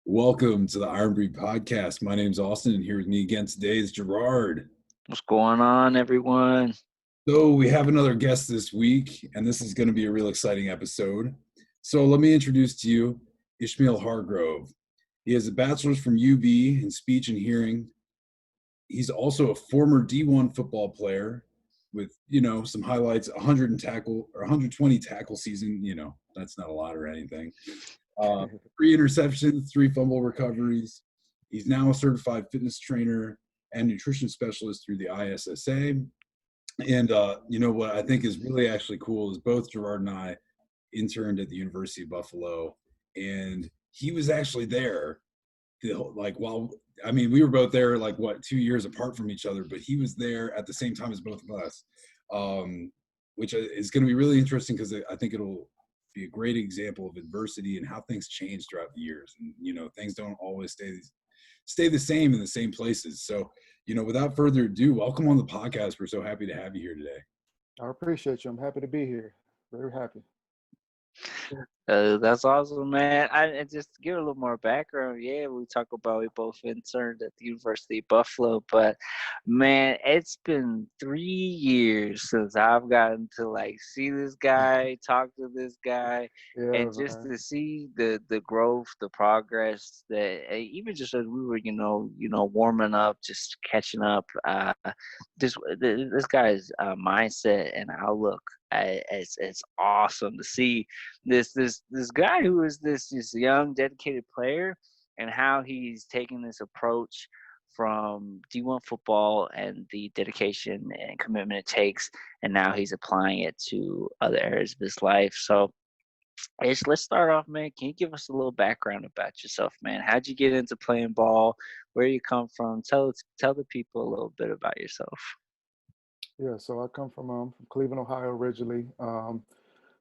Welcome to the Iron Breed podcast. My name's Austin, and here with me again today is Gerard. What's going on, everyone? So we have another guest this week, and this is going to be a real exciting episode. So let me introduce to you Ish Hargrove. He has a bachelor's from UB in speech and hearing. He's also a former D1 football player with, some highlights, 120 tackle season. That's not a lot or anything. 3 interceptions, 3 fumble recoveries. He's now a certified fitness trainer and nutrition specialist through the ISSA. And what I think is really actually cool is both Gerard and I interned at the University of Buffalo, and he was actually there. We were both there 2 years apart from each other, but he was there at the same time as both of us, which is going to be really interesting because I think it'll be a great example of adversity and how things change throughout the years. And, things don't always stay the same in the same places. So, without further ado, welcome on the podcast. We're so happy to have you here today. I appreciate you. I'm happy to be here. Very happy. That's awesome, man. I just to give a little more background. Yeah, we both interned at the University of Buffalo, but man, it's been 3 years since I've gotten to see this guy, talk to this guy, and just to see the growth, the progress that even just as we were, warming up, just catching up. This guy's mindset and outlook. It's awesome to see this guy who is this young dedicated player and how he's taking this approach from D1 football and the dedication and commitment it takes, and now he's applying it to other areas of his life. So let's start off, man. Can you give us a little background about yourself, man? How'd you get into playing ball? Where you come from? Tell the people a little bit about yourself. Yeah, so I come from Cleveland, Ohio originally.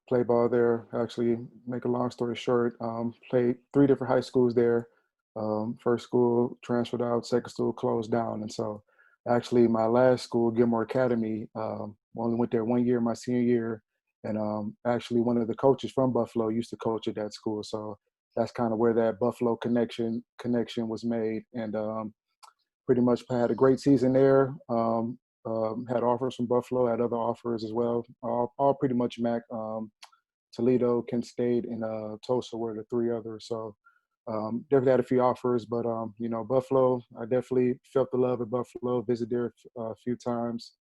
Played ball there. Actually, make a long story short, played 3 different high schools there. First school transferred out, second school closed down. And so actually my last school, Gilmore Academy, only went there 1 year, my senior year. And actually one of the coaches from Buffalo used to coach at that school. So that's kind of where that Buffalo connection was made. And pretty much had a great season there. Had offers from Buffalo, had other offers as well. All pretty much MAC, Toledo, Kent State, and Tulsa were the 3 others. So definitely had a few offers, but Buffalo, I definitely felt the love of Buffalo. Visited there a few times.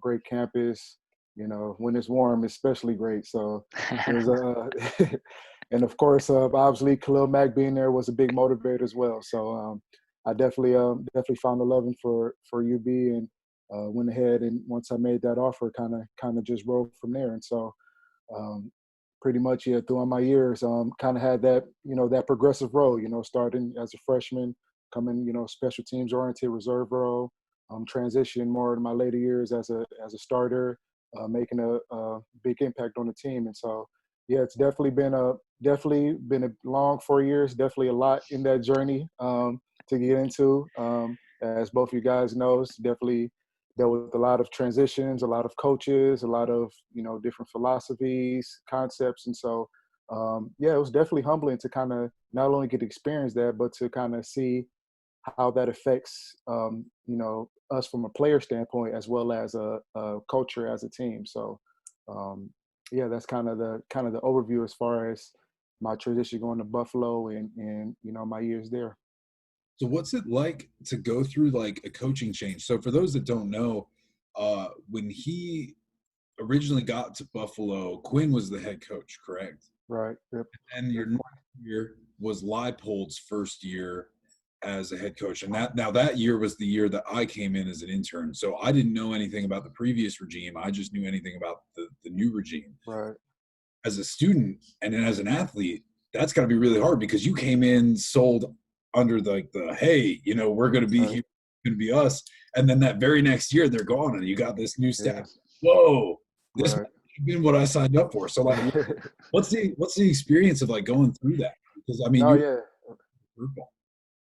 Great campus. When it's warm, especially great. So it was, and of course, obviously Khalil Mack being there was a big motivator as well. So I definitely found a loving for UB and went ahead, and once I made that offer, kind of just rolled from there. And so pretty much, yeah, throughout my years, kind of had that, that progressive role, starting as a freshman, coming, special teams oriented reserve role, transitioning more in my later years as a starter, making a big impact on the team. And so, yeah, it's definitely been a long 4 years, definitely a lot in that journey to get into. As both you guys know, it's definitely dealt with a lot of transitions, a lot of coaches, a lot of, different philosophies, concepts. And so, yeah, it was definitely humbling to kind of not only get to experience that, but to kind of see how that affects, us from a player standpoint, as well as a culture as a team. So, yeah, that's kind of the overview as far as my transition going to Buffalo and my years there. So what's it like to go through a coaching change? So for those that don't know, when he originally got to Buffalo, Quinn was the head coach, correct? Right. Yep. And your next year was Leipold's first year as a head coach. And that year was the year that I came in as an intern. So I didn't know anything about the previous regime. I just knew anything about the new regime. Right. As a student and then as an athlete, that's got to be really hard because you came in sold under the hey, we're going to be here, going to be us, and then that very next year they're gone, and you got this new staff. Yes. Whoa, this might have been what I signed up for. So what's the experience of going through that? Because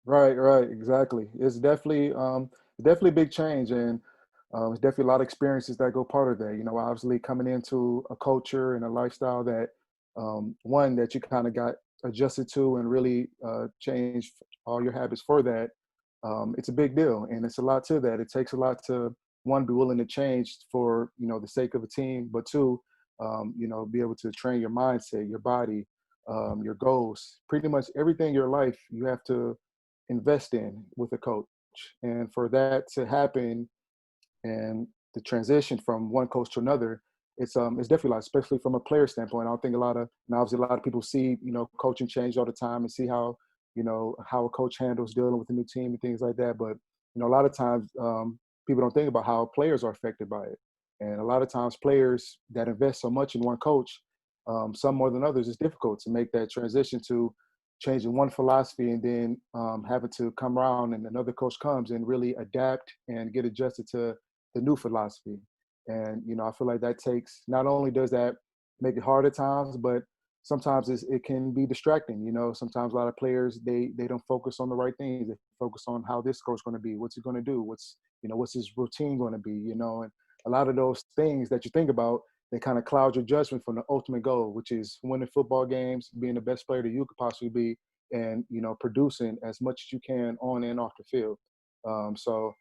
Right, exactly. It's definitely a big change, and it's definitely a lot of experiences that go part of that. Obviously coming into a culture and a lifestyle that one that you kind of got adjusted to and really change all your habits for that, it's a big deal, and it's a lot to that. It takes a lot to, one, be willing to change for, the sake of a team, but two, be able to train your mindset, your body, your goals, pretty much everything in your life you have to invest in with a coach. And for that to happen and the transition from one coach to another, it's definitely a lot, especially from a player standpoint. I don't think obviously a lot of people see, coaching change all the time and see how, how a coach handles dealing with a new team and things like that. But, a lot of times people don't think about how players are affected by it. And a lot of times players that invest so much in one coach, some more than others, it's difficult to make that transition to changing one philosophy and then having to come around and another coach comes and really adapt and get adjusted to the new philosophy. And, I feel like that takes, not only does that make it hard at times, but sometimes it can be distracting. Sometimes a lot of players, they don't focus on the right things. They focus on how this coach going to be, what's he going to do, what's his routine going to be, and a lot of those things that you think about, they kind of cloud your judgment from the ultimate goal, which is winning football games, being the best player that you could possibly be, and, producing as much as you can on and off the field. So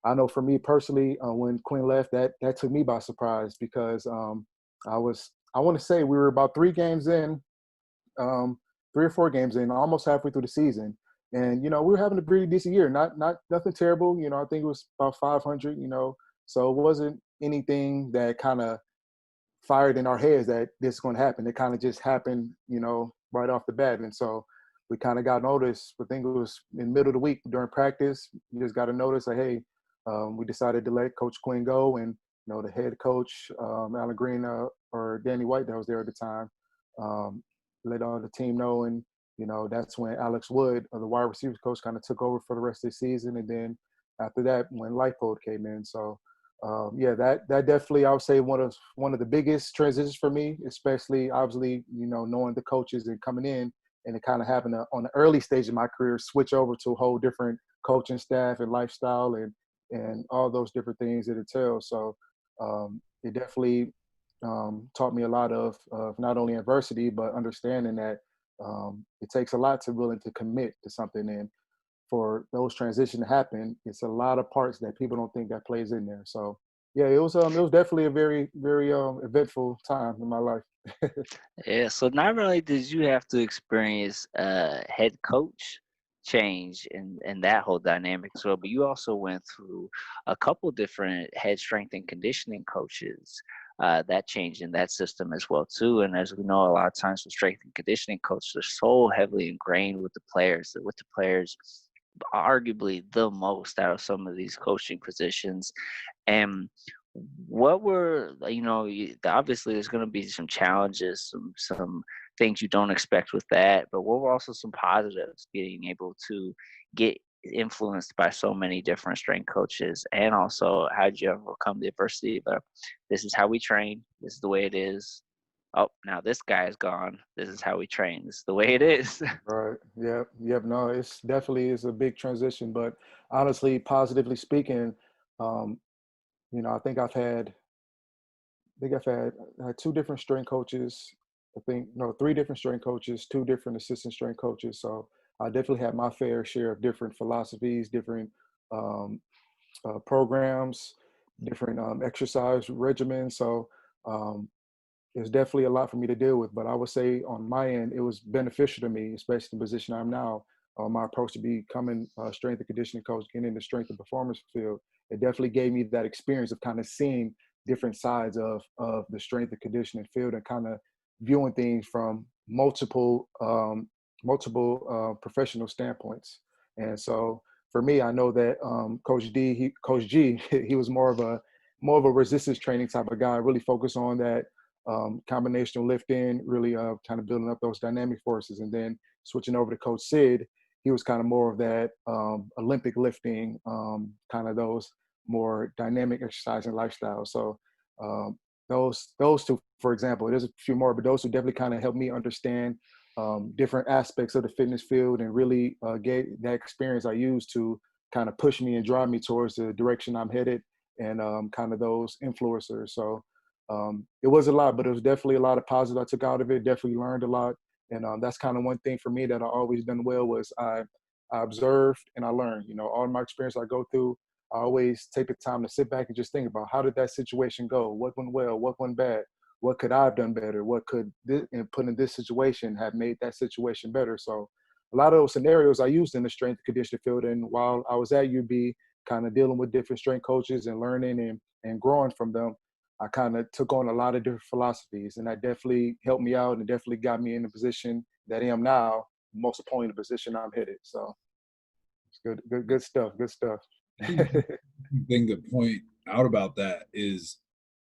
I know for me personally, when Quinn left, that took me by surprise because I want to say we were about 3 or 4 games in, almost halfway through the season. And, we were having a pretty decent year, not nothing terrible. I think it was about 500, so it wasn't anything that kind of fired in our heads that this is going to happen. It kind of just happened, right off the bat. And so we kind of got notice. I think it was in the middle of the week during practice. You just got a notice like, hey, we decided to let Coach Quinn go. And, the head coach, Alan Green or Danny White that was there at the time, let all the team know. And, that's when Alex Wood, the wide receivers coach, kind of took over for the rest of the season. And then after that, when Lightfoot came in. So, that definitely, I would say, one of the biggest transitions for me, especially obviously, knowing the coaches and coming in and it kind of having on the early stage of my career, switch over to a whole different coaching staff and lifestyle and all those different things that it entails. So it definitely taught me a lot of not only adversity, but understanding that it takes a lot to willing to commit to something. And for those transitions to happen, it's a lot of parts that people don't think that plays in there. So yeah, it was definitely a very, very eventful time in my life. Yeah, so not only did you have to experience head coach change and that whole dynamic as well, but you also went through a couple different head strength and conditioning coaches that changed in that system as well too. And as we know, a lot of times with strength and conditioning coaches are so heavily ingrained with the players, arguably the most out of some of these coaching positions. And what were, obviously there's going to be some challenges, some things you don't expect with that, but what were also some positives being able to get influenced by so many different strength coaches? And also, how did you overcome the adversity of this is how we train, this is the way it is, oh, now this guy is gone, this is how we train, this is the way it is. Right. Yep. Yep. No, it's definitely is a big transition, but honestly, positively speaking, um, I think I had 2 different strength coaches. I think, no, 3 different strength coaches, 2 different assistant strength coaches. So I definitely had my fair share of different philosophies, different um, programs, different exercise regimens. So um, it's definitely a lot for me to deal with. But I would say on my end, it was beneficial to me, especially the position I'm now. My approach to becoming a strength and conditioning coach, getting in the strength and performance field, it definitely gave me that experience of kind of seeing different sides of the strength and conditioning field and kind of viewing things from multiple professional standpoints. And so for me, I know that Coach G, he was more of a resistance training type of guy, really focused on that combinational lifting, really kind of building up those dynamic forces. And then switching over to Coach Sid, he was kind of more of that Olympic lifting, kind of those more dynamic exercise and lifestyle. So those 2, for example, there's a few more, but those who definitely kind of helped me understand different aspects of the fitness field and really get that experience I used to kind of push me and drive me towards the direction I'm headed and kind of those influencers. So it was a lot, but it was definitely a lot of positives I took out of it. Definitely learned a lot. And that's kind of one thing for me that I always done well was I observed and I learned. All my experience I go through, I always take the time to sit back and just think about how did that situation go? What went well? What went bad? What could I have done better? What could this, and put in this situation have made that situation better? So a lot of those scenarios I used in the strength and conditioning field. And while I was at UB, kind of dealing with different strength coaches and learning and growing from them, I kind of took on a lot of different philosophies, and that definitely helped me out and definitely got me in the position that I am now, most importantly, the position I'm headed. So it's good stuff, good stuff. I think the thing to point out about that is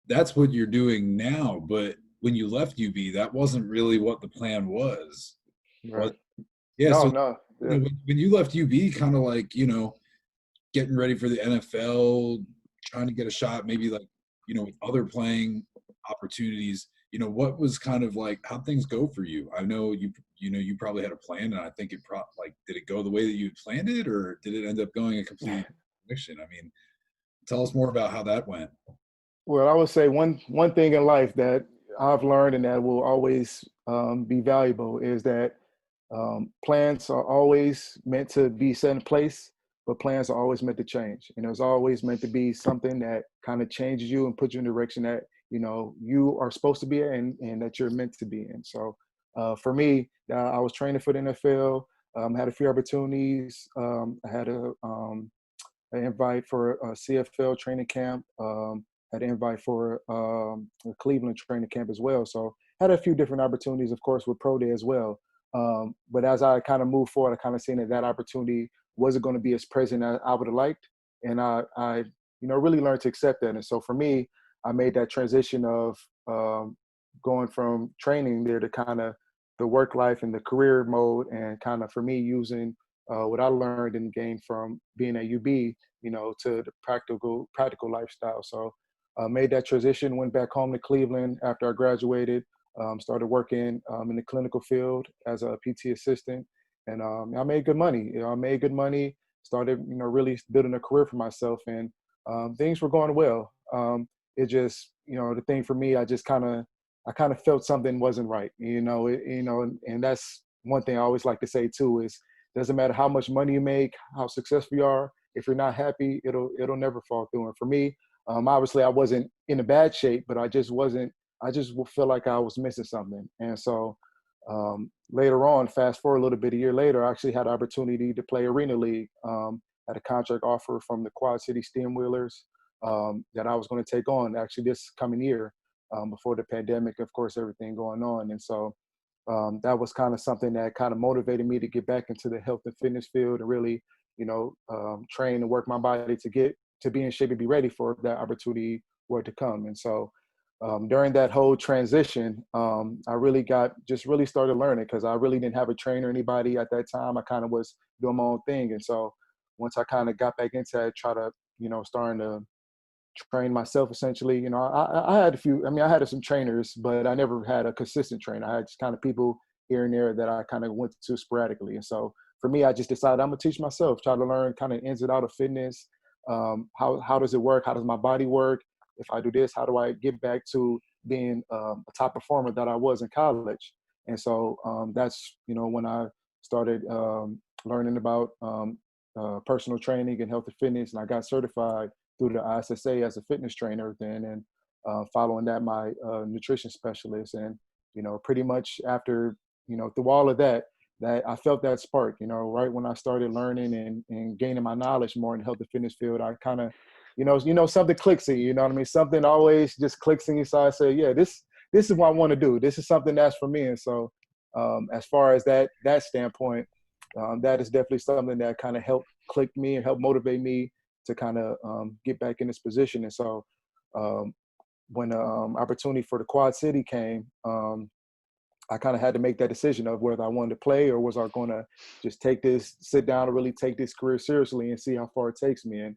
that's what you're doing now, but when you left UB, that wasn't really what the plan was. Right. Yeah, No, so no. Yeah. when you left UB, kind of like, getting ready for the NFL, trying to get a shot, maybe like, with other playing opportunities, what was kind of like, how'd things go for you? I know you probably had a plan, and I think did it go the way that you had planned it, or did it end up going a complete mission? I mean, tell us more about how that went. Well, I would say one thing in life that I've learned and that will always be valuable is that plans are always meant to be set in place, but plans are always meant to change. And there's always meant to be something that kind of changes you and puts you in the direction that you are supposed to be in and that you're meant to be in. So for me, I was training for the NFL. Had a few opportunities. I had an invite for a CFL training camp. Had an invite for a Cleveland training camp as well. So had a few different opportunities, of course, with Pro Day as well. But as I kind of moved forward, I kind of seen that opportunity wasn't going to be as present as I would have liked. And I really learned to accept that. And so for me, I made that transition of going from training there to kind of the work life and the career mode, and kind of for me using what I learned and gained from being at UB, to the practical lifestyle. So made that transition, went back home to Cleveland after I graduated, started working in the clinical field as a PT assistant, and I made good money. I made good money, started, really building a career for myself, and things were going well. It just, the thing for me, I kind of felt something wasn't right, and that's one thing I always like to say too is, doesn't matter how much money you make, how successful you are, if you're not happy, it'll never fall through. And for me, obviously I wasn't in a bad shape, but I just feel like I was missing something. And so later on, fast forward a little bit, a year later, I actually had the opportunity to play Arena League. Had a contract offer from the Quad City Steamwheelers that I was going to take on actually this coming year, before the pandemic, of course, everything going on. And so that was kind of something that kind of motivated me to get back into the health and fitness field and really, train and work my body to be in shape and be ready for that opportunity were to come. And so during that whole transition, I really started learning, because I really didn't have a trainer or anybody at that time. I kind of was doing my own thing. And so once I kind of got back into it, try to, starting to train myself essentially, I had I had some trainers, but I never had a consistent trainer. I had just kind of people here and there that I kind of went to sporadically. And so for me, I just decided I'm gonna teach myself, try to learn kind of ins and out of fitness. How does it work? How does my body work? If I do this, how do I get back to being a top performer that I was in college? And so that's, when I started learning about personal training and health and fitness, and I got certified through the ISSA as a fitness trainer then, and following that, my nutrition specialist. And, pretty much after, through all of that I felt that spark, right when I started learning and gaining my knowledge more in the health and fitness field, I kind of, something clicks in you, you know what I mean? Something always just clicks in you. So I said, yeah, this is what I want to do. This is something that's for me. And so as far as that standpoint, that is definitely something that kind of helped click me and helped motivate me to kind of get back in this position. And so when the opportunity for the Quad City came, I kind of had to make that decision of whether I wanted to play or was I going to just sit down and really take this career seriously and see how far it takes me. And,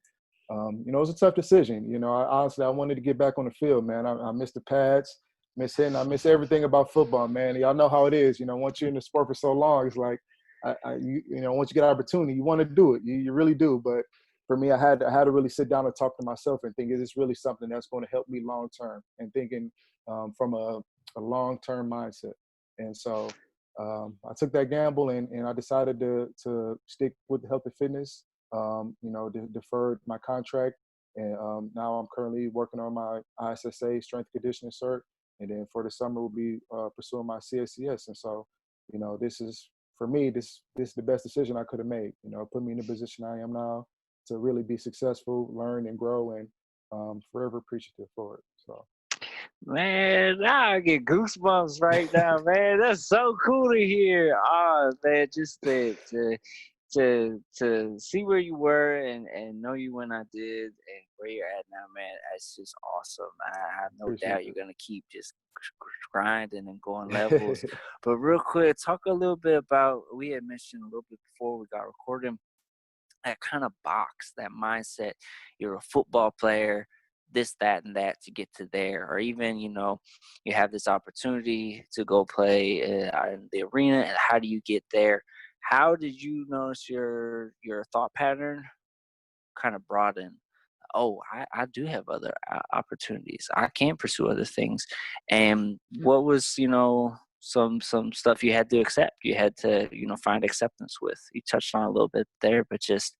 it was a tough decision. Honestly, I wanted to get back on the field, man. I miss the pads, miss hitting. I miss everything about football, man. Y'all know how it is. Once you're in the sport for so long, it's like, once you get an opportunity, you want to do it. You really do. But for me, I had to really sit down and talk to myself and think, is this really something that's going to help me long term? And thinking from a long term mindset. And so I took that gamble and I decided to stick with health and fitness. Deferred my contract, and now I'm currently working on my ISSA strength conditioning cert, and then for the summer we'll be pursuing my CSCS. And so, this is for me. This is the best decision I could have made. Put me in the position I am now to really be successful, learn and grow, and forever appreciative for it. So. Man, now I get goosebumps right now, man. That's so cool to hear. Oh, man, just to see where you were and know you when I did and where you're at now, man. It's just awesome. I have no Appreciate doubt it. you're gonna keep just grinding and going levels. But real quick, talk a little bit about. We had mentioned a little bit before we got recording. That kind of box, that mindset. You're a football player, this, that, and that to get to there. Or even, you have this opportunity to go play in the arena, and how do you get there? How did you notice your thought pattern kind of broaden? Oh, I do have other opportunities. I can pursue other things. And what was, some stuff you had to accept? You had to, find acceptance with. You touched on a little bit there, but just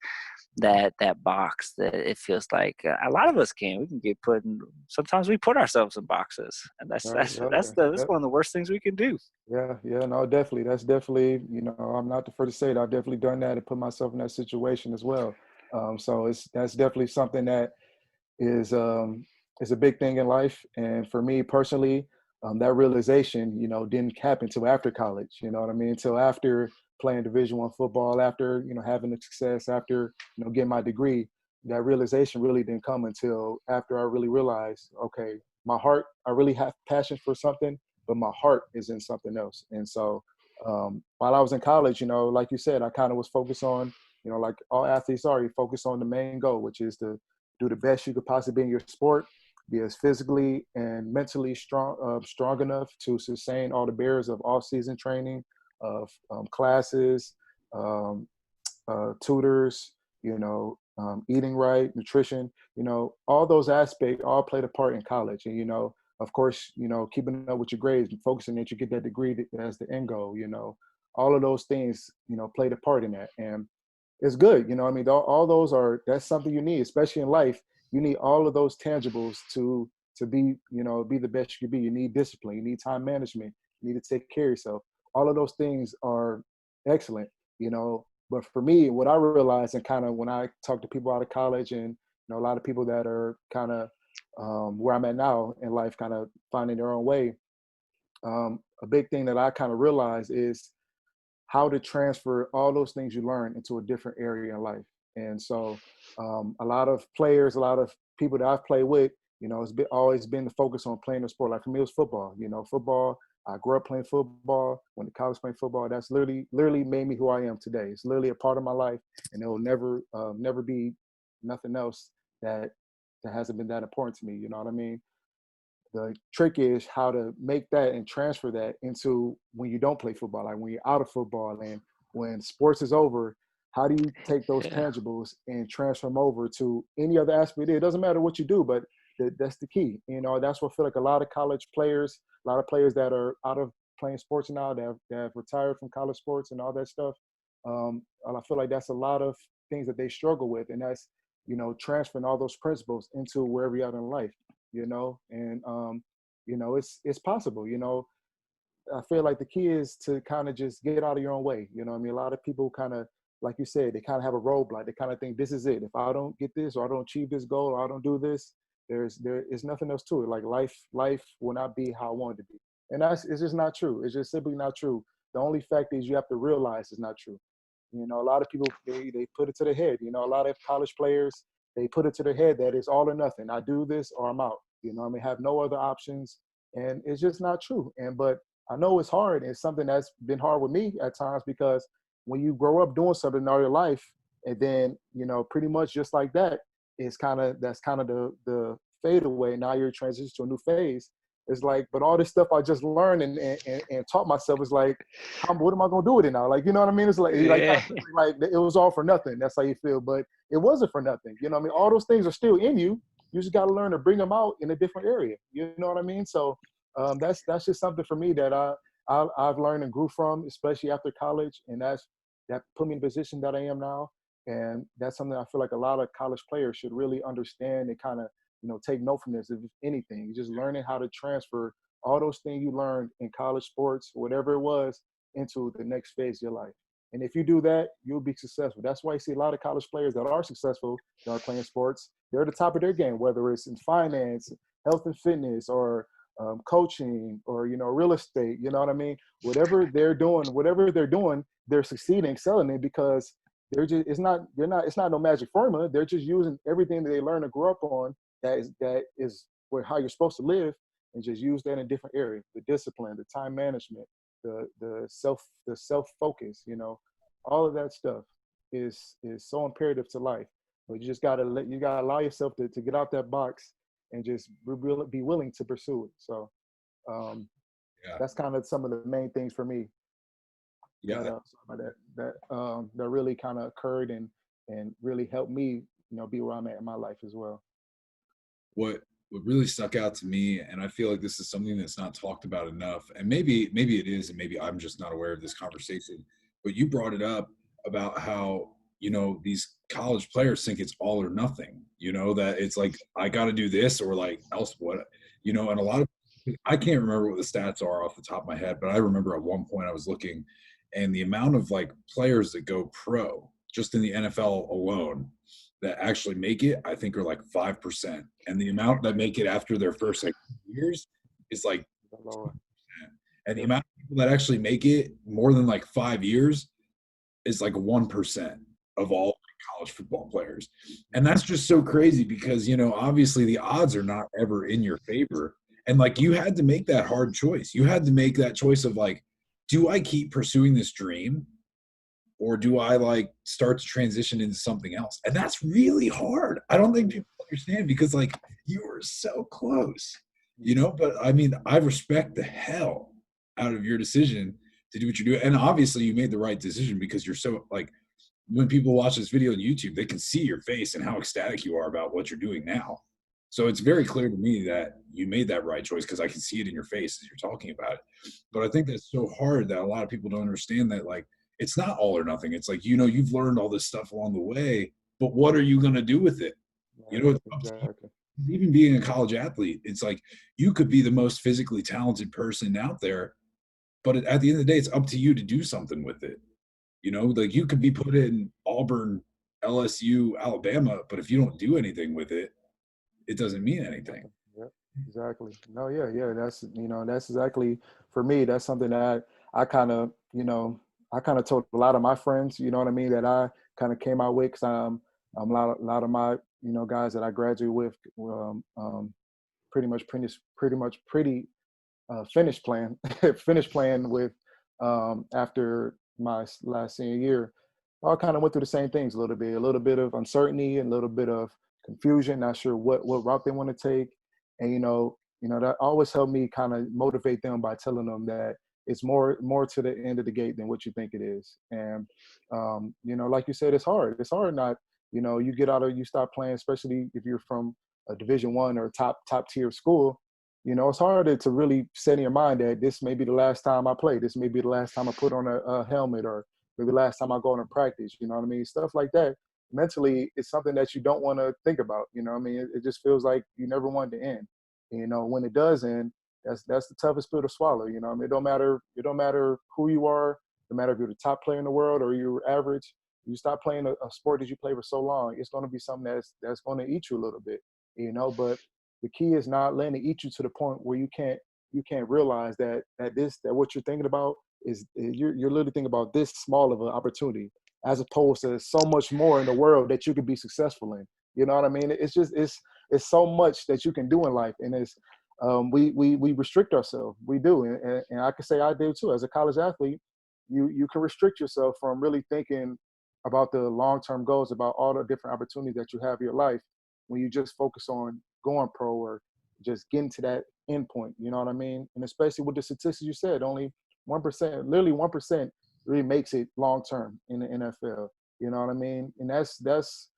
that box that it feels like a lot of us we can get put in. Sometimes we put ourselves in boxes, and that's Yep. one of the worst things we can do. Yeah, no, definitely. That's definitely, I'm not the first to say it. I've definitely done that and put myself in that situation as well. So that's definitely something that is a big thing in life. And for me personally, that realization, didn't happen until after college. You know what I mean? Until after playing Division I football, after having the success, after getting my degree. That realization really didn't come until after I really realized, okay, my heart, I really have passion for something, but my heart is in something else. And so while I was in college, like you said, I kind of was focused on, like all athletes are, you focus on the main goal, which is to do the best you could possibly be in your sport, be as physically and mentally strong enough to sustain all the barriers of off-season training, of classes, tutors, eating right, nutrition, all those aspects all played a part in college. And, of course, keeping up with your grades and focusing that you get that degree as the end goal, all of those things, played a part in that. And it's good. All those that's something you need, especially in life. You need all of those tangibles to be, be the best you can be. You need discipline, you need time management, you need to take care of yourself. All of those things are excellent, but for me, what I realized, and kind of when I talk to people out of college and, a lot of people that are kind of where I'm at now in life, kind of finding their own way, a big thing that I kind of realized is how to transfer all those things you learn into a different area in life. And so a lot of players, a lot of people that I've played with, it's always been the focus on playing the sport. Like for me, it was football. Football, I grew up playing football. Went to college playing football. That's literally made me who I am today. It's literally a part of my life, and it will never be nothing else that hasn't been that important to me. You know what I mean? The trick is how to make that and transfer that into when you don't play football, like when you're out of football and when sports is over. How do you take those Yeah. tangibles and transfer them over to any other aspect? It doesn't matter what you do, but that's the key. That's what I feel like a lot of college players, a lot of players that are out of playing sports now, that have retired from college sports and all that stuff. I feel like that's a lot of things that they struggle with, and that's transferring all those principles into wherever you're at in life. And it's possible. I feel like the key is to kind of just get out of your own way. A lot of people kind of, like you said, they kind of have a roadblock. They kind of think this is it. If I don't get this, or I don't achieve this goal, or I don't do this, there is nothing else to it. Like life will not be how I want it to be. And it's just not true. It's just simply not true. The only fact is you have to realize it's not true. A lot of people, they put it to their head. A lot of college players, they put it to their head that it's all or nothing. I do this or I'm out. Have no other options. And it's just not true. But I know it's hard. It's something that's been hard with me at times, because when you grow up doing something all your life, and then, pretty much just like that, that's kind of the fade away. Now you're transitioning to a new phase. It's like, but all this stuff I just learned and taught myself is like, what am I gonna do with it now? Like, you know what I mean? It's like, Yeah. like it was all for nothing. That's how you feel, but it wasn't for nothing. All those things are still in you. You just got to learn to bring them out in a different area. You know what I mean? So that's just something for me that I I've learned and grew from, especially after college, and that put me in the position that I am now. And that's something I feel like a lot of college players should really understand and kind of, take note from this. If anything, just learning how to transfer all those things you learned in college sports, whatever it was, into the next phase of your life. And if you do that, you'll be successful. That's why you see a lot of college players that are successful, that are playing sports. They're at the top of their game, whether it's in finance, health and fitness, or coaching, or real estate. You know what I mean? Whatever they're doing, they're succeeding, excelling it, because it's not no magic formula. They're just using everything that they learn to grow up on. That is where how you're supposed to live, and just use that in different areas. The discipline, the time management, the self focus. All of that stuff is so imperative to life. But you just gotta allow yourself to get out that box and just be willing to pursue it. So Yeah. that's kind of some of the main things for me. Yeah. That really kind of occurred and really helped me, be where I'm at in my life as well. What really stuck out to me, and I feel like this is something that's not talked about enough, and maybe it is, and maybe I'm just not aware of this conversation, but you brought it up about how these college players think it's all or nothing, that it's like, I got to do this or like else what, and a lot of, I can't remember what the stats are off the top of my head, but I remember at one point I was looking, and the amount of like players that go pro just in the NFL alone that actually make it, I think, are like 5%. And the amount that make it after their first like years is like 2%. And the amount of people that actually make it more than like 5 years is like 1% of all college football players. And that's just so crazy because, obviously the odds are not ever in your favor. And like, you had to make that hard choice. You had to make that choice of like, do I keep pursuing this dream, or do I like start to transition into something else? And that's really hard. I don't think people understand, because like, you were so close, but I mean, I respect the hell out of your decision to do what you do. And obviously you made the right decision, because you're so like, when people watch this video on YouTube, they can see your face and how ecstatic you are about what you're doing now. So it's very clear to me that you made that right choice, because I can see it in your face as you're talking about it. But I think that's so hard that a lot of people don't understand that, like, it's not all or nothing. It's like, you've learned all this stuff along the way, but what are you going to do with it? Exactly. Even being a college athlete, it's like, you could be the most physically talented person out there, but at the end of the day, it's up to you to do something with it. Like, you could be put in Auburn, LSU, Alabama, but if you don't do anything with it, it doesn't mean anything. Yep, exactly. No, yeah. That's exactly, for me, that's something that I kind of, told a lot of my friends, what I mean, that I kind of came out with, because a lot of my, guys that I graduated with, pretty much finished playing, finished playing with, after my last senior year. All kind of went through the same things a little bit of uncertainty and a little bit of confusion, not sure what route they want to take. And, that always helped me kind of motivate them by telling them that it's more to the end of the gate than what you think it is. And, like you said, it's hard. It's hard not, you get out of, you stop playing, especially if you're from a Division I or top tier school. It's hard to really set in your mind that this may be the last time I play. This may be the last time I put on a helmet, or maybe the last time I go into practice. You know what I mean? Stuff like that. Mentally, it's something that you don't want to think about. I mean, it just feels like you never want it to end. When it does end, that's the toughest pill to swallow. I mean, it don't matter who you are, no matter if you're the top player in the world or you're average. You stop playing a sport that you play for so long, it's going to be something that's going to eat you a little bit. But the key is not letting it eat you to the point where you can't realize that what you're thinking about is you're literally thinking about this small of an opportunity, as opposed to so much more in the world that you could be successful in. You know what I mean? It's just it's so much that you can do in life, and it's we restrict ourselves. We do, and I can say I did too. As a college athlete, you can restrict yourself from really thinking about the long-term goals, about all the different opportunities that you have in your life, when you just focus on going pro or just getting to that end point. You know what I mean? And especially with the statistics you said, only 1%, literally 1%, really makes it long term in the NFL. You know what I mean? And that's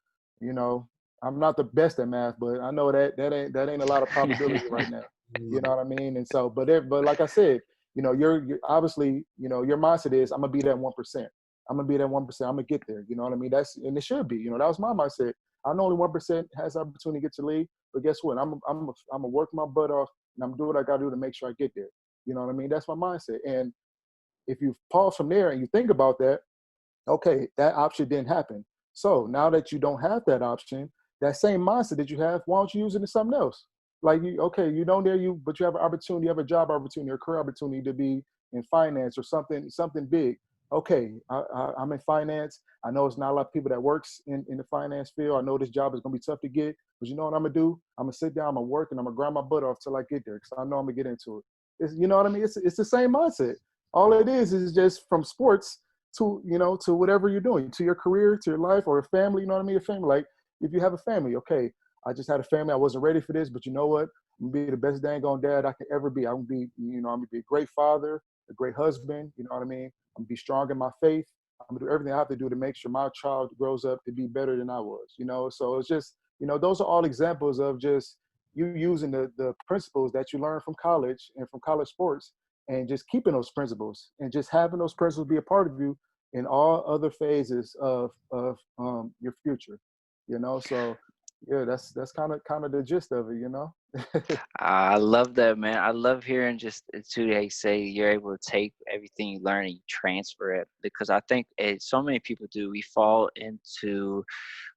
I'm not the best at math, but I know that ain't a lot of probability right now. You know what I mean? And so, but like I said, you're obviously, your mindset is, I'm gonna be that 1%. I'm gonna be that 1%. I'm gonna get there. You know what I mean? And it should be. That was my mindset. I know only 1% has the opportunity to get to the league, but guess what? I'm gonna work my butt off, and I'm gonna do what I gotta do to make sure I get there. You know what I mean? That's my mindset. And if you pause from there and you think about that, okay, that option didn't happen. So now that you don't have that option, that same mindset that you have, why don't you use it in something else? Like you don't there but you have an opportunity, you have a job opportunity or career opportunity to be in finance or something big. Okay, I'm in finance. I know it's not a lot of people that works in the finance field. I know this job is gonna be tough to get, but you know what I'm gonna do? I'm gonna sit down, I'm gonna work, and I'm gonna grind my butt off till I get there, because I know I'm gonna get into it. You know what I mean? It's the same mindset. All it is just from sports to whatever you're doing, to your career, to your life, or a family. You know what I mean? A family. Like, if you have a family, okay, I just had a family, I wasn't ready for this, but you know what? I'm gonna be the best dang on dad I can ever be. I'm gonna be a great father, a great husband. You know what I mean? I'm gonna be strong in my faith. I'm gonna do everything I have to do to make sure my child grows up to be better than I was. So it's just, those are all examples of just you using the principles that you learn from college and from college sports, and just keeping those principles and just having those principles be a part of you in all other phases of your future. So yeah, that's kind of the gist of it. I love that, man. I love hearing just too they say you're able to take everything you learn and you transfer it, because I think so many people do. We fall into,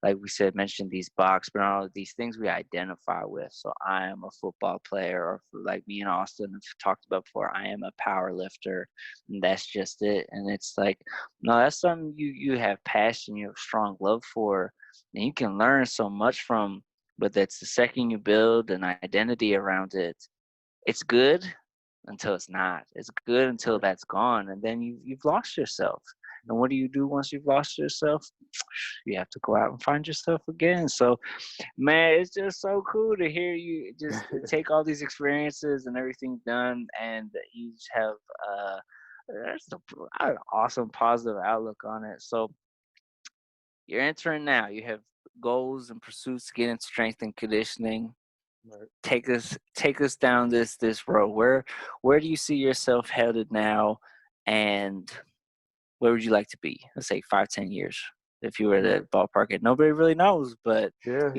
like we said, mentioned these box, but all of these things we identify with. So I am a football player, or like me and Austin have talked about before, I am a power lifter, and that's just it. And it's like, no, that's something you have passion, you have strong love for, and you can learn so much from. But that's the second you build an identity around it, it's good until it's not. It's good until that's gone, and then you've lost yourself. And what do you do once you've lost yourself? You have to go out and find yourself again. So, man, it's just so cool to hear you just take all these experiences and everything done, and you just have that's an awesome positive outlook on it. So you're entering now. You have goals and pursuits to get into strength and conditioning. Right. Take us down this road. Where do you see yourself headed now, and where would you like to be? Let's say 5-10 years, if you were to ballpark it. Nobody really knows, but Yeah.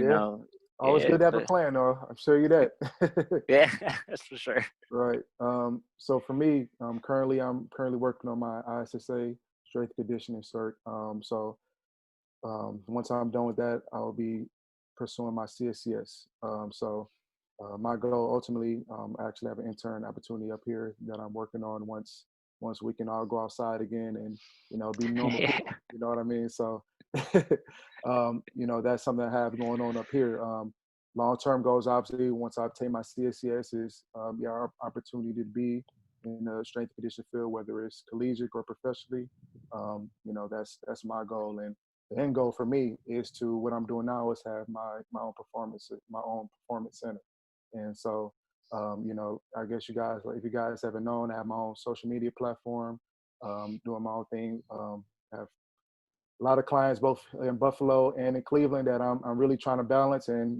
Always good to have a plan, though. I'm sure you that. Yeah, that's for sure. Right. So for me, I'm currently working on my ISSA strength conditioning cert. Once I'm done with that, I'll be pursuing my CSCS. My goal ultimately, I actually have an intern opportunity up here that I'm working on once we can all go outside again and, be normal Yeah. people. You know what I mean? So, that's something I have going on up here. Long-term goals, obviously, once I obtain my CSCS is, our opportunity to be in the strength conditioning field, whether it's collegiate or professionally. That's my goal. And the end goal for me is to, what I'm doing now is have my own performance center. And so, I guess if you guys haven't known, I have my own social media platform, doing my own thing. Have a lot of clients both in Buffalo and in Cleveland that I'm really trying to balance. And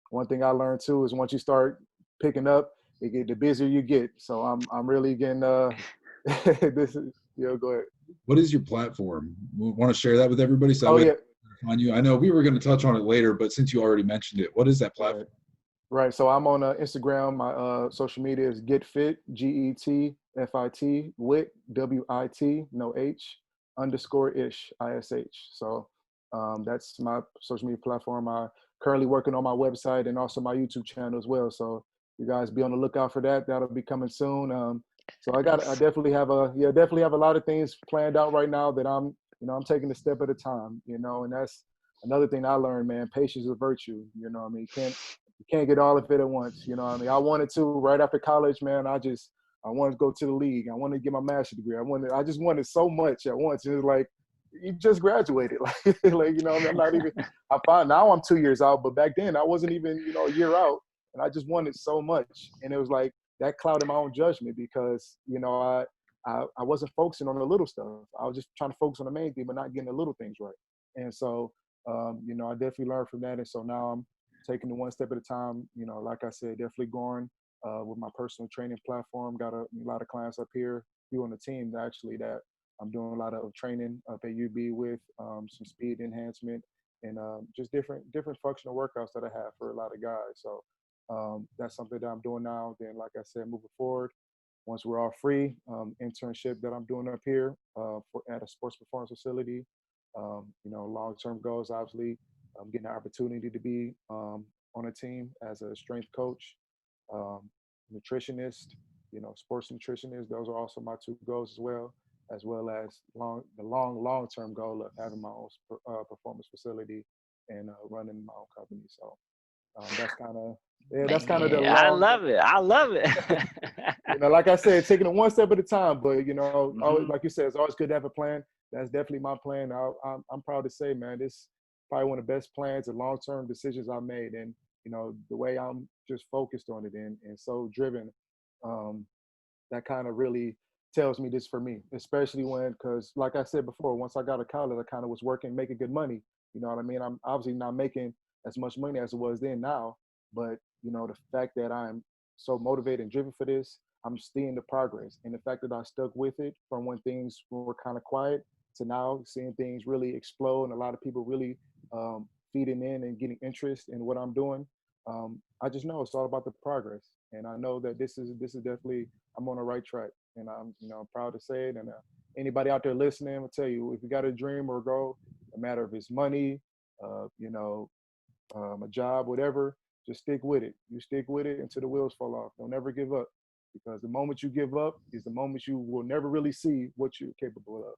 one thing I learned too is once you start picking up, the busier you get. So I'm really getting this is go ahead. What is your platform? Want to share that with everybody? So Oh yeah. Find you. I know we were going to touch on it later, but since you already mentioned it, what is that platform? Right. So I'm on Instagram. My social media is GetFit, GetFit, WIT, WIT, no H, _ish, ISH. So that's my social media platform. I'm currently working on my website and also my YouTube channel as well. So you guys be on the lookout for that. That'll be coming soon. So I definitely have a lot of things planned out right now that I'm taking a step at a time, and that's another thing I learned, man. Patience is a virtue. I mean, you can't get all of it at once. I mean, I wanted to right after college, man. I wanted to go to the league. I wanted to get my master's degree. I just wanted so much at once. It was like, you just graduated. I'm not even, I find now I'm 2 years out, but back then I wasn't even, a year out, and I just wanted so much. And it was like, that clouded my own judgment because, I wasn't focusing on the little stuff. I was just trying to focus on the main thing, but not getting the little things right. And so, I definitely learned from that. And so now I'm taking it one step at a time, like I said, definitely growing with my personal training platform. Got a lot of clients up here. You on the team actually that I'm doing a lot of training up at UB with some speed enhancement and just different functional workouts that I have for a lot of guys. So that's something that I'm doing now. Then, like I said, moving forward, once we're all free, internship that I'm doing up here at a sports performance facility. Long-term goals, obviously, getting the opportunity to be on a team as a strength coach, um, nutritionist, sports nutritionist. Those are also my two goals as well as long-term goal of having my own performance facility and running my own company. So that's kind of that's kind of the Man, I long. love it. I love it. Like I said, taking it one step at a time. But always, Mhm. like you said, it's always good to have a plan. That's definitely my plan. I'm proud to say, man, this probably one of the best plans and long-term decisions I made. And the way I'm just focused on it and so driven, um, that kind of really tells me this for me, especially because like I said before, once I got to college, I kind of was working, making good money. You know what I mean? I'm obviously not making as much money as it was then now, but the fact that I'm so motivated and driven for this, I'm seeing the progress. And the fact that I stuck with it from when things were kind of quiet to now seeing things really explode and a lot of people really feeding in and getting interest in what I'm doing. I just know it's all about the progress. And I know that this is definitely I'm on the right track, and I'm proud to say it. And anybody out there listening, will tell you if you got a dream or a goal, no matter if it's money, uh, you know, a job, whatever, just stick with it. You stick with it until the wheels fall off. Don't ever give up, because the moment you give up is the moment you will never really see what you're capable of.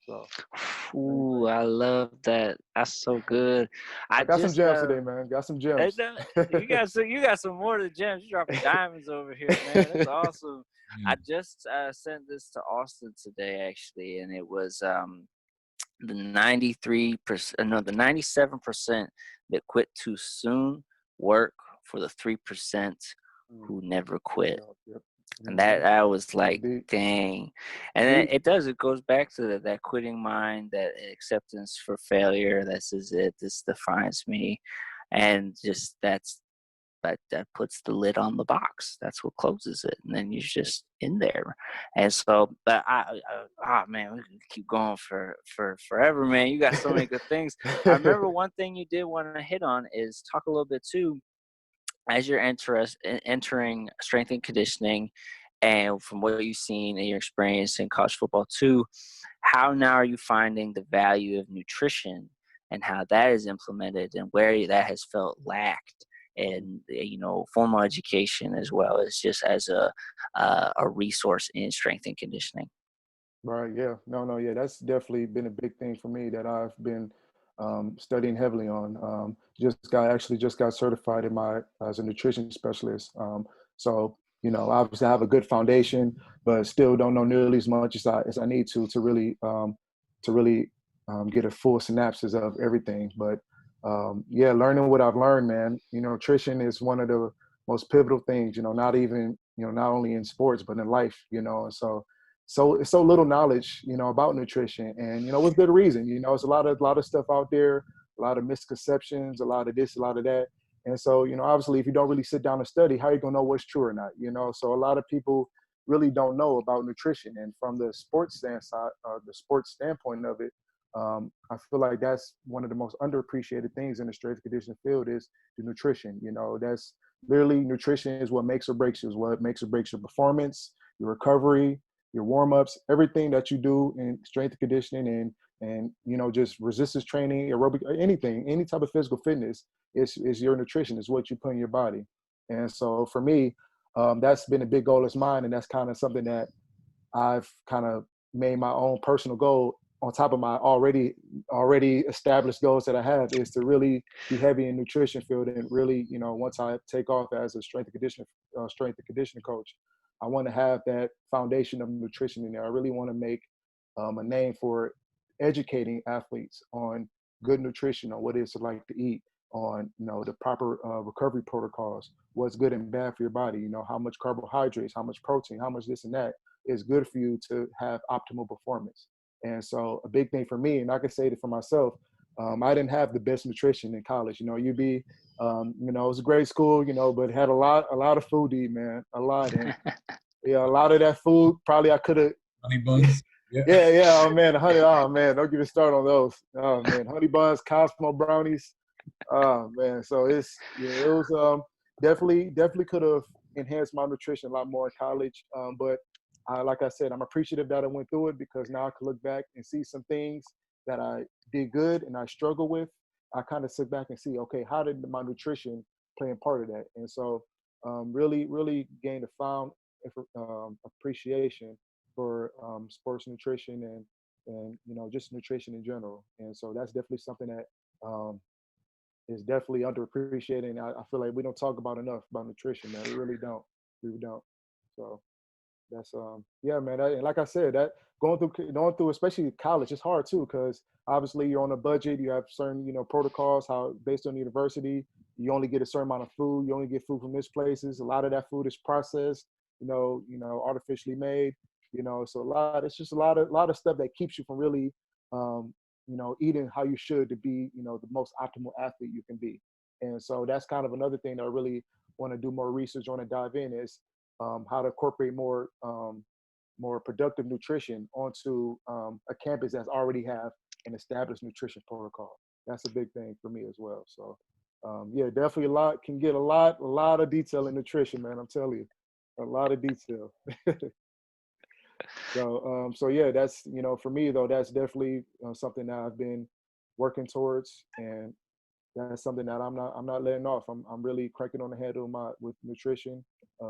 So, same Ooh, thing. I love that. That's so good. I I got some just gems today, man. Got some Hey, gems. no, you got some more than gems. You dropping diamonds over here, man. That's awesome. I just sent this to Austin today, actually, and it was the 93%, no, the 97% that quit too soon work for the 3% Mm, who never quit. yep. And that was like, Deep, dang. And deep. it goes back to that quitting mind, that acceptance for failure. This is it. This defines me. And just that puts the lid on the box. That's what closes it, and then you're just in there. And so, but man, we can keep going for forever, man. You got so many good things. I remember one thing you did want to hit on is talk a little bit too, as you're entering strength and conditioning, and from what you've seen and your experience in college football too, how now are you finding the value of nutrition and how that is implemented and where that has felt lacked in formal education, as well as just as a resource in strength and conditioning? Right. Yeah. No. Yeah. That's definitely been a big thing for me that I've been studying heavily on. Just got certified in my as a nutrition specialist. So obviously I have a good foundation, but still don't know nearly as much as I need to really get a full synopsis of everything. But yeah, learning what I've learned, man. Nutrition is one of the most pivotal things. Not even not only in sports but in life. And so little knowledge, about nutrition, and with good reason. It's a lot of stuff out there, a lot of misconceptions, a lot of this, a lot of that, and so obviously, if you don't really sit down and study, how are you gonna know what's true or not? So a lot of people really don't know about nutrition, and from the the sports standpoint of it, I feel like that's one of the most underappreciated things in the strength and conditioning field is the nutrition. That's literally nutrition is what makes or breaks you, is what makes or breaks your performance, your recovery, your warm-ups, everything that you do in strength and conditioning and just resistance training, aerobic, anything, any type of physical fitness is your nutrition, is what you put in your body. And so for me, that's been a big goal of mine, and that's kind of something that I've kind of made my own personal goal on top of my already established goals that I have, is to really be heavy in nutrition field. And really, once I take off as a strength and conditioning coach, I want to have that foundation of nutrition in there. I really want to make a name for educating athletes on good nutrition, on what it's like to eat, on the proper recovery protocols, what's good and bad for your body. How much carbohydrates, how much protein, how much this and that is good for you to have optimal performance. And so a big thing for me, and I can say it for myself, I didn't have the best nutrition in college. You know, it was a great school, but it had a lot of food to eat, man, a lot. And yeah, a lot of that food probably I could have. Honey buns. Yeah. Yeah. Oh man, oh man, don't get me started on those. Oh man, honey buns, Cosmo brownies. Oh man, so it was definitely could have enhanced my nutrition a lot more in college. But like I said, I'm appreciative that I went through it, because now I can look back and see some things that I did good and I struggle with. I kind of sit back and see, okay, how did my nutrition play a part of that? And so really gained a found appreciation for sports nutrition and just nutrition in general. And so that's definitely something that is definitely underappreciated. And I feel like we don't talk about enough about nutrition, man. We really don't. So that's yeah, man. And like I said, that going through especially college, it's hard too, because obviously you're on a budget. You have certain protocols. How based on the university, you only get a certain amount of food. You only get food from this places. A lot of that food is processed, artificially made. So it's just a lot of stuff that keeps you from really, eating how you should to be, the most optimal athlete you can be. And so that's kind of another thing that I really want to do more research on and dive in is how to incorporate more productive nutrition onto a campus that's already have an established nutrition protocol. That's a big thing for me as well. So yeah, definitely a lot of detail in nutrition, man. I'm telling you, a lot of detail. So yeah, that's for me though, that's definitely something that I've been working towards, and that's something that I'm not letting off. I'm really cranking on the handle with nutrition,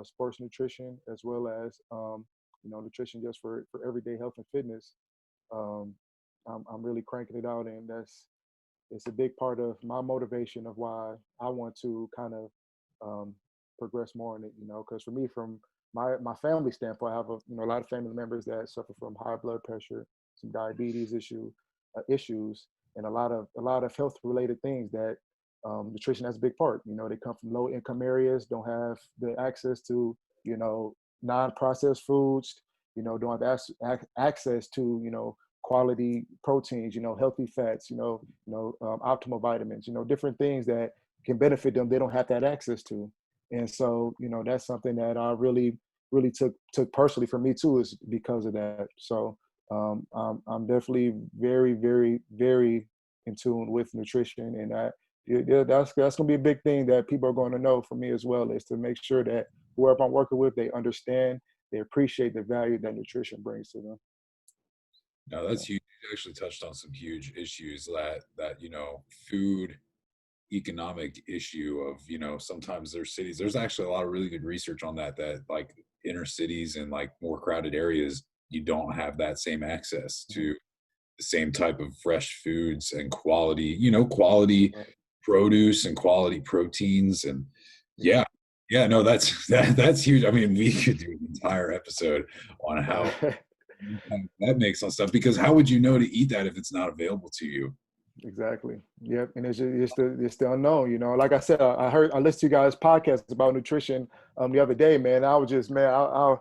sports nutrition, as well as nutrition just for everyday health and fitness. I'm really cranking it out, and it's a big part of my motivation of why I want to kind of progress more in it. Because for me, from my family standpoint, I have a lot of family members that suffer from high blood pressure, some diabetes issues, and a lot of health related things that nutrition has a big part. They come from low income areas, don't have the access to non-processed foods, don't have access to quality proteins, healthy fats, optimal vitamins, different things that can benefit them. They don't have that access to. And so, that's something that I really took personally for me too, is because of that. So I'm definitely very, very, very in tune with nutrition, and that's going to be a big thing that people are going to know from me as well, is to make sure that whoever I'm working with, they understand, they appreciate the value that nutrition brings to them. No, that's huge. You actually touched on some huge issues that food economic issue of sometimes there's cities. There's actually a lot of really good research on that like inner cities and like more crowded areas, you don't have that same access to the same type of fresh foods and quality produce and quality proteins. And yeah, no, that's huge. I mean, we could do an entire episode on how that makes on stuff, because how would you know to eat that if it's not available to you? Exactly. Yep. And it's the unknown, like I said, I listened to you guys' podcasts about nutrition the other day, man. I was just, man,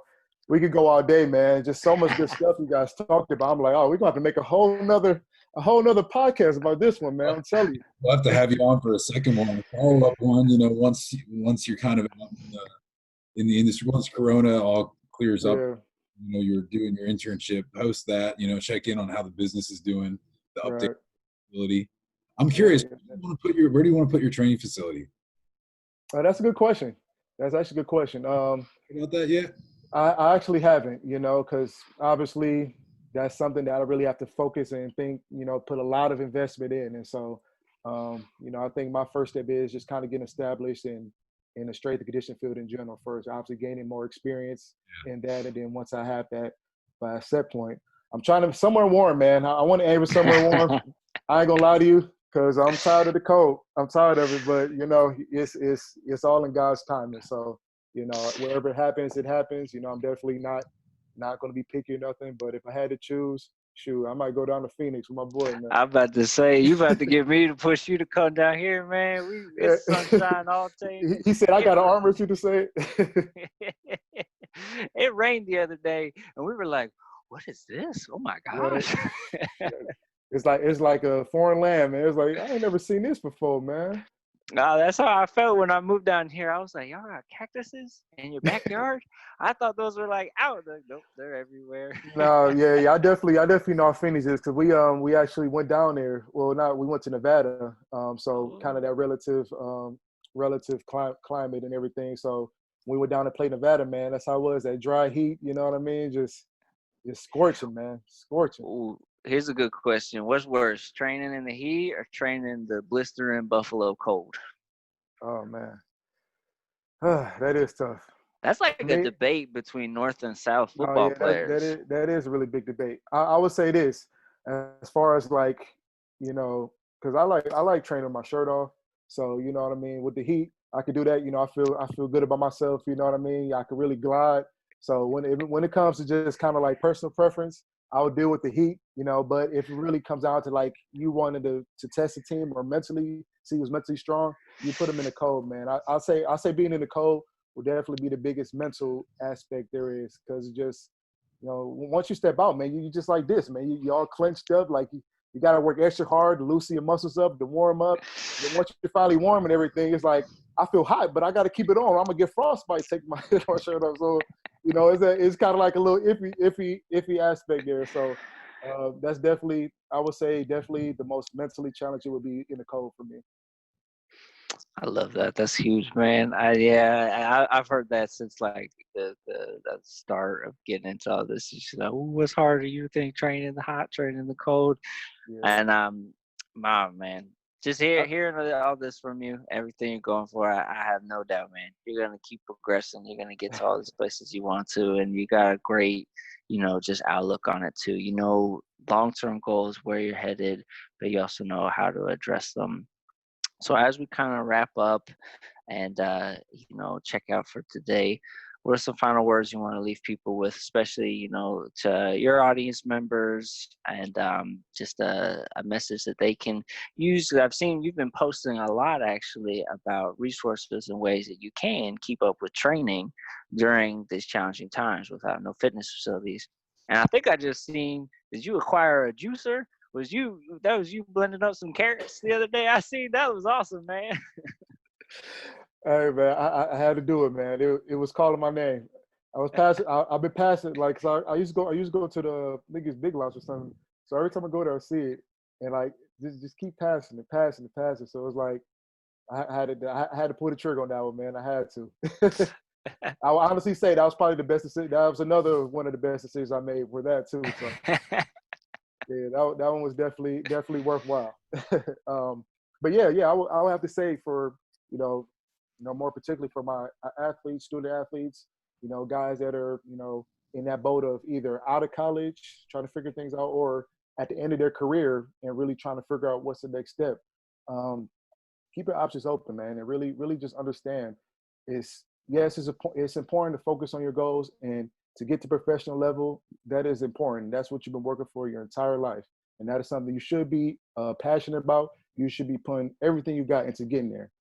we could go all day, man. Just so much good stuff you guys talked about. I'm like, oh, we're gonna have to make a whole nother podcast about this one, man. I'm telling you. We'll have to have you on for a second one, a follow-up one, once you're kind of out in the industry, once Corona all clears up, you're doing your internship, post that, check in on how the business is doing, the update facility. I'm curious, where do you want to put your training facility? That's a good question. That's actually a good question. About that yet? I actually haven't, because obviously that's something that I really have to focus and think, put a lot of investment in. And so, I think my first step is just kind of getting established in the strength and conditioning field in general first, obviously gaining more experience in that. And then once I have that, by a set point, I'm trying to somewhere warm, man. I want to aim for somewhere warm. I ain't gonna lie to you, because I'm tired of the cold. I'm tired of it, but it's all in God's timing. So, wherever it happens, it happens. I'm definitely not gonna be picky or nothing. But if I had to choose, shoot, I might go down to Phoenix with my boy, man. I'm about to say, you about to get me to push you to come down here, man. It's sunshine all day. He said, I got an armor you to say it. It rained the other day, and we were like, what is this? Oh my gosh. it's like a foreign land, man. It's like I ain't never seen this before, man. That's how I felt when I moved down here. I was like, y'all got cactuses in your backyard? I thought those were like out. Like, nope, they're everywhere. No, yeah, I definitely know how Phoenix is because we actually went down there. Well, not we went to Nevada, so kind of that relative climate and everything. So we went down to play Nevada, man. That's how it was. That dry heat, you know what I mean? Just scorching, man, scorching. Ooh, here's a good question. What's worse, training in the heat or training in the blistering Buffalo cold? Oh man, that is tough. That's like I a mean, debate between North and South no, football yeah, players. that is a really big debate. I would say this as far as like, because I like training my shirt off. So you know what I mean. With the heat, I could do that. I feel good about myself. You know what I mean. I could really glide. So when it comes to just kind of like personal preference, I would deal with the heat. But if it really comes down to like you wanted to test the team or mentally see who's mentally strong, you put them in the cold, man. I say being in the cold will definitely be the biggest mental aspect there is because just once you step out, man, you just like this, man. You all clenched up, like you got to work extra hard to loosen your muscles up, to warm up. Then once you're finally warm and everything, it's like I feel hot, but I got to keep it on. I'm gonna get frostbite taking my shirt off. So it's kind of like a little iffy aspect there. So that's definitely, I would say, definitely the most mentally challenging would be in the cold for me. I love that. That's huge, man. I've heard that since like the start of getting into all this. It's just like, ooh, what's harder? You think training in the hot, training in the cold? Yeah. And man, just hearing all this from you, everything you're going for, I have no doubt, man. You're gonna keep progressing. You're gonna get to all these places you want to, and you got a great, just outlook on it too. Long-term goals, where you're headed, but you also know how to address them. So as we kind of wrap up and check out for today, what are some final words you want to leave people with, especially to your audience members, and just a message that they can use? I've seen you've been posting a lot actually about resources and ways that you can keep up with training during these challenging times without no fitness facilities. And I think I just seen, did you acquire a juicer? That was you blending up some carrots the other day? I seen that. Was awesome, man. Hey man, I had to do it, man. It was calling my name. I was passing. I've been passing like, cause I used to go to the niggas Big Lots or something. So every time I go there, I see it, and like just keep passing and passing and passing. So it was like I had to pull the trigger on that one, man. I had to. I will honestly say that was probably the best decision. That was another one of the best decisions I made for that too. So yeah, that one was definitely worthwhile. But yeah, I would have to say for more particularly for my athletes, student athletes, guys that are in that boat of either out of college trying to figure things out, or at the end of their career and really trying to figure out what's the next step. Keep your options open, man, and really just understand. It's important to focus on your goals, and to get to professional level, that is important. That's what you've been working for your entire life, and that is something you should be passionate about. You should be putting everything you got into getting there.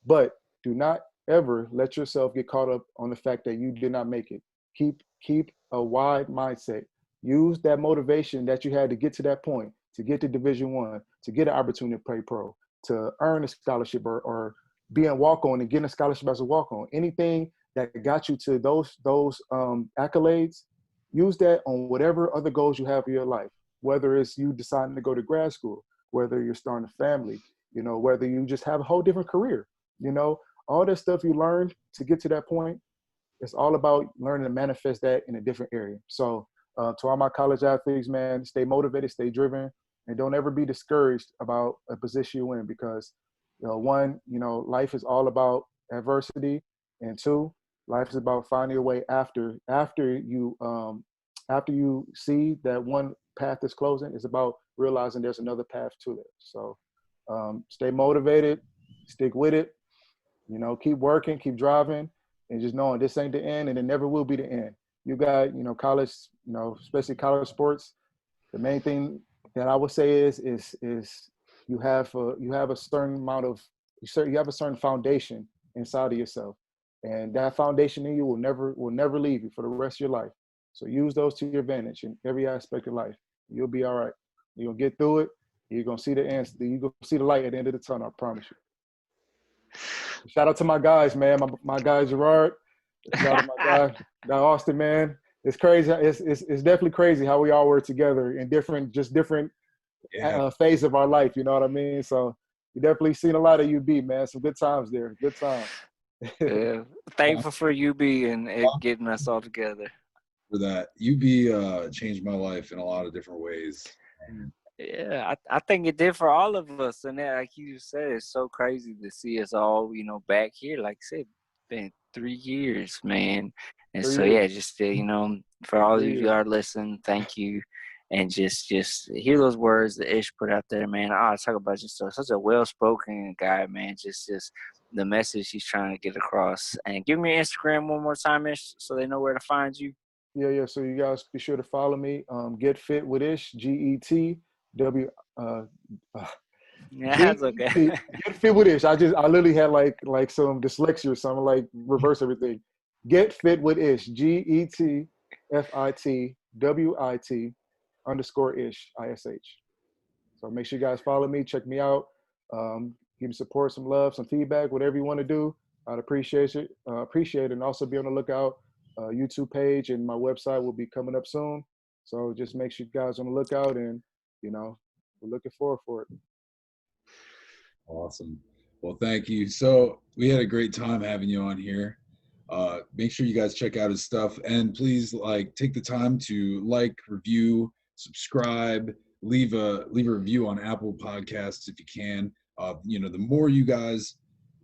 But do not ever let yourself get caught up on the fact that you did not make it. Keep a wide mindset. Use that motivation that you had to get to that point, to get to Division 1, to get an opportunity to play pro, to earn a scholarship, or be a walk-on and getting a scholarship as a walk-on. Anything that got you to those accolades, use that on whatever other goals you have in your life. Whether it's you deciding to go to grad school, whether you're starting a family, whether you just have a whole different career, all that stuff you learned to get to that point, it's all about learning to manifest that in a different area. So to all my college athletes, man, stay motivated, stay driven, and don't ever be discouraged about a position you in, because one, life is all about adversity, and two, life is about finding a way after you see that one path is closing. It's about realizing there's another path to it. So stay motivated, stick with it, keep working, keep driving, and just knowing this ain't the end, and it never will be the end. You got, college, especially college sports. The main thing that I would say is you have a certain amount of, you have a certain foundation inside of yourself, and that foundation in you will never leave you for the rest of your life. So use those to your advantage in every aspect of life. You'll be all right. You're gonna get through it. You're gonna see the answer. You're gonna see the light at the end of the tunnel. I promise you. Shout out to my guys, man. My guy Gerard. Shout out to my guy Austin, man. It's crazy. It's definitely crazy how we all work together in different phase of our life. You know what I mean? So you definitely seen a lot of UB, man. Some good times there. Good times. Yeah. Thankful for UB and getting us all together. For that, UB changed my life in a lot of different ways. Yeah, I think it did for all of us. And that, like you said, it's so crazy to see us all, back here. Like I said, been 3 years, man. And 3 so, years. yeah, just, for all of 3 you years. who are listening, thank you. And just hear those words that Ish put out there, man. I talk about just such a well-spoken guy, man. Just the message he's trying to get across. And give me your Instagram one more time, Ish, so they know where to find you. Yeah. So you guys be sure to follow me. Get Fit with Ish, GETW. Yeah, that's okay. Get Fit with Ish. I literally had like some dyslexia or something, like reverse everything. Get Fit with Ish, GETFITWIT _ ISH. So make sure you guys follow me, check me out, give me support, some love, some feedback, whatever you want to do. I'd appreciate it. And also be on the lookout. YouTube page and my website will be coming up soon. So just make sure you guys on the lookout, and we're looking forward for it. Awesome. Well, thank you. So we had a great time having you on here. Make sure you guys check out his stuff, and please take the time to review, subscribe, leave a review on Apple Podcasts if you can. The more you guys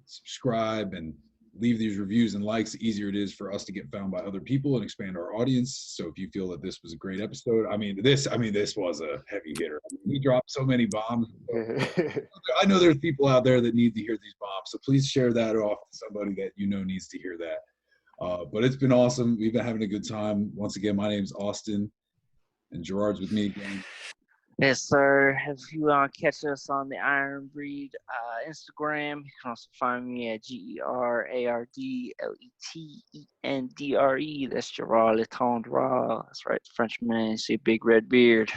subscribe and leave these reviews and likes, the easier it is for us to get found by other people and expand our audience. So if you feel that this was a great episode, this was a heavy hitter. He dropped so many bombs. I know there's people out there that need to hear these bombs, so please share that off to somebody that needs to hear that. But it's been awesome. We've been having a good time. Once again, my name's Austin, and Gerard's with me again. Yes, sir. If you want to catch us on the Iron Breed Instagram, you can also find me at GerardLetendre. That's Gerard Letendre. That's right, the Frenchman. See, big red beard.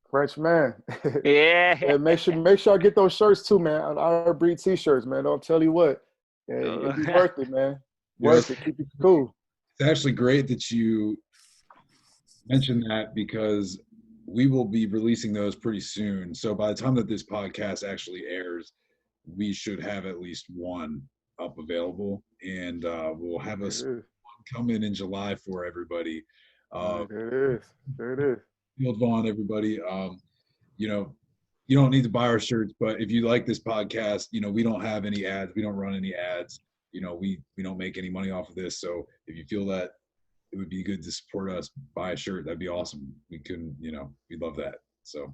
French man. Yeah. Make sure I get those shirts too, man. Iron Breed t-shirts, man. Don't tell you what. Yeah, it'd be worth it, man. Worth it. Keep it cool. It's actually great that you mentioned that, because we will be releasing those pretty soon. So by the time that this podcast actually airs, we should have at least one up available, and we'll have one come in July for everybody. There it is. Field Vaughn, everybody. You don't need to buy our shirts, but if you like this podcast, we don't have any ads. We don't run any ads. We don't make any money off of this. So if you feel that it would be good to support us, buy a shirt, that'd be awesome. We'd love that. So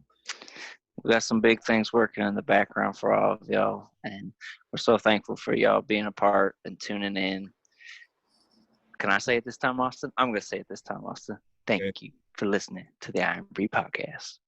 we got some big things working in the background for all of y'all, and we're so thankful for y'all being a part and tuning in. Can I say it this time, Austin? I'm going to say it this time, Austin. Thank you for listening to the Iron Breed Podcast.